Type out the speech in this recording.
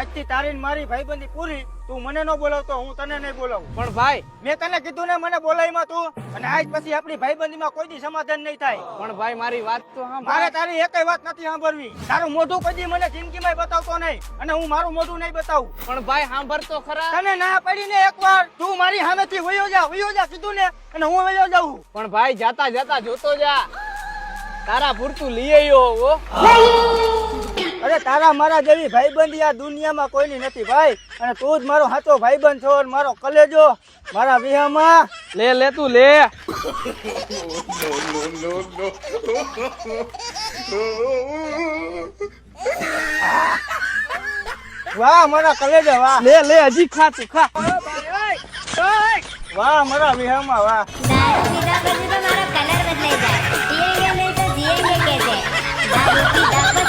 આજથી તારી ને મારી ભાઈબંધી પૂરી. તું મને ન બોલાવતો હું તને નહીં બોલાવું. પણ ભાઈ મેં તને કીધું ને મને બોલાવીમાં તું, અને આજ પછી આપણી ભાઈબંધીમાં કોઈ દી સમાધાન નહીં થાય. પણ ભાઈ મારી વાત તો સાંભળ. મારે તારી એકય વાત નથી સાંભળવી. તારું મોઢું કદી મને જિંદગીમાં બતાવતો નહીં, અને હું મારું મોઢું નહીં બતાવું. પણ ભાઈ સાંભળ તો ખરા. તને ના પડીને એકવાર તું મારી સામેથી વયો જા કીધું ને, અને હું વયો જાઉં. પણ ભાઈ જાતા જાતા જોતો જા, તારા પૂરતું લઈ આવ્યો હો. અરે તારા મારા જેવી ભાઈબંધી આ દુનિયામાં કોઈની નથી ભાઈ, અને તું જ મારો સાચો ભાઈબંધ છો, અને મારો કલેજો મારા વિહામાં. લે તું લે. વાહ મારા કલેજા વાહ. લે હજી ખા તું ખા. વાહ મારા વિહામાં વાહ. દારૂ પીધા પછી તો મારો કલર બદલાઈ જાય. પીએંગે નહીં તો જીએંગે કહેते. દારૂ પીધા